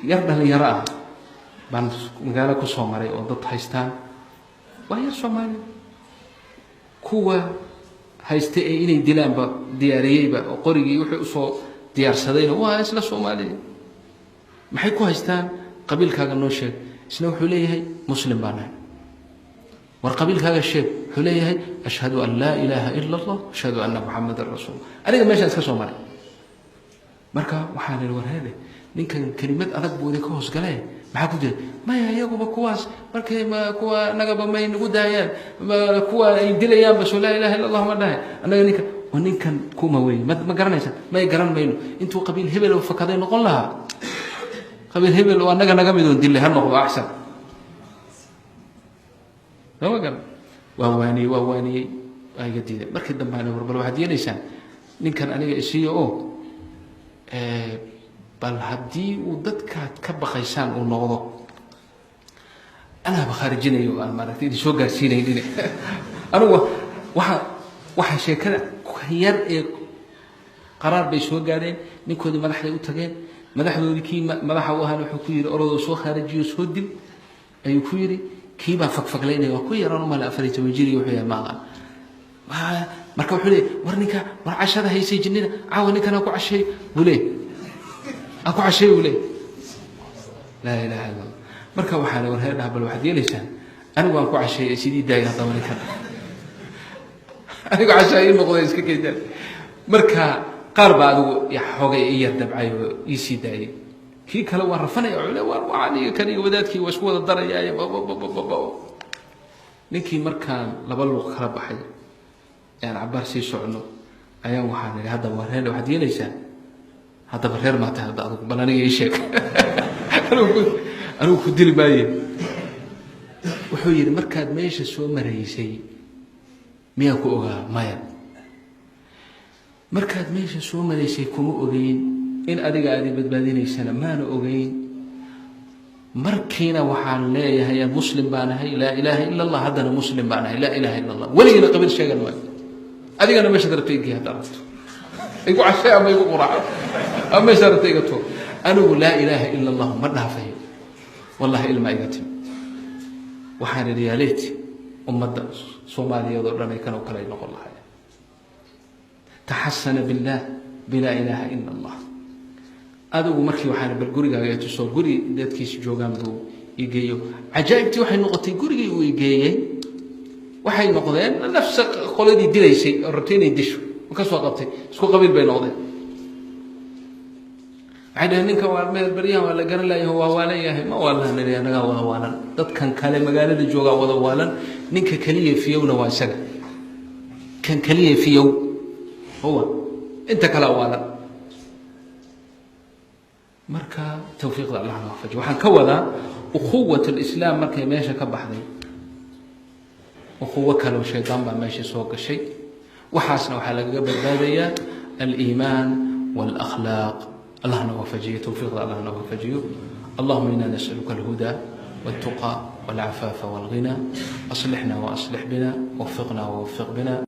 يردها يراها بان مقالة كسومري أو ضد هايستان وهي الصومالي كوا هايستي إني ديلان با دياريي با وقريجي يوحي أصو ديار سدين وها إسلا صومالي ما حيكو هايستان قبيل كاغا نوشيك إسنا حليه مسلم بانا والقبيل كاغا الشيب حليه أشهد أن لا إله إلا الله أشهد أن محمد رسول الله أنا ماشي أسكا صومالي marka waxaan leeyahay warheede ninkan kelimad adag buu idinka hoos galay maxaa ku jira maya iyaguba kuwaas markay ma kuwa nagaba may nagu daayaan kuwa ay dilayaan bas la ilaaha illa allah ma dhahay anaga ninkan kuma weey ma garanaysa may garan mayno intuu qabiil hebel oo fakaday noqon lahaa qabiil hebel oo anaga naga mid oo dilay ha noqdo axsan lama garan waa waani ay gadiiday markii dambe aan warbal waxa diinaysan ninkan aniga isiyo oo بل هدي ودتك كبخيسان ونغضو أنا بخارجيني أنا مرتين شو قاسيني دي أنا واحد شيء كذا خيار قرار بيشو قارين نكون مدح لي وتجين مدح لي كي مدح وها الحكوير أرض سو خارجي وسودي أي كويري كي بفك ليني وكوير أنا ما لا أفريت ويجري وحيا معه marka wuxuu leeyahay war ninka war cashada haysay jinnida caawani kana ku cashay wule aku cashay wule la ilaha illa marka waxa la warheedaa bal waxa yeelaysan anigu aan ku cashay sidii daayay hadaba ninka anigu cashay noqday iska keedan marka qaar baad ya xogay iyo dabcay ii sii daayay kii kale waa rafanay cule war waani kaniga wadaadkii waa isku wada darayay ninkii markaan laba luq kala baxay يعني عبار سي سعنو أيام وحنا هذا ورهنا واحد يليسان هذا برهر ما تهدأ بلاني يشيك أنا كنت لي باي وحوير مركز ماشي سو مريسي مياكو أوغا مايا مركز ماشي سو مريسي كمو أوغين إن أدق أدي بدباديني سنة ما أنا أوغين مركينا وحال لا هي مسلم بانا هي لا إله إلا الله هذا مسلم بانا هي لا إله إلا الله ولينا قبل شيء قال أديك أنا ما شدرت تيجي هذا يقول عشاء ما يقول قرعة أما شدرت تيجي تو أنا أقول لا إله إلا الله مرها فيه والله إلا ما يقتم وحان رياليتي أمة صومالية ضرنا كانوا كلا ينقل الله تحسن بالله بلا إله إلا الله هذا هو مركي وحان بالقرية يتصور قري ذات كيس جوجان بو يجيو عجائبتي وحين نقطي قري ويجي waxay noqdeen nafs qoladii dilaysay rootini disho ka soo qabtay isku qabiil bay noqdeen ayda ninka waa meel bariyaha wala garan laayahay waa waalayahay ma walahan anaga wada waalan dadkan kale magaalada jooga wada waalan ninka kaliya fiyowna waa isaga kan kaliya fiyow huwa inta kala waalan marka tawfiiqda Allah na waafaji waxaan ka wadaa ukhuwatul islaam markay meesha ka baxday وقوة كلو شيطان بماشي سوق الشيء وحاسنا وحالا قبل الإيمان والأخلاق الله نوفجيه توفيق الله نوفجيه اللهم إنا نسألك الهدى والتقى والعفاف والغنى أصلحنا وأصلح بنا وفقنا ووفق بنا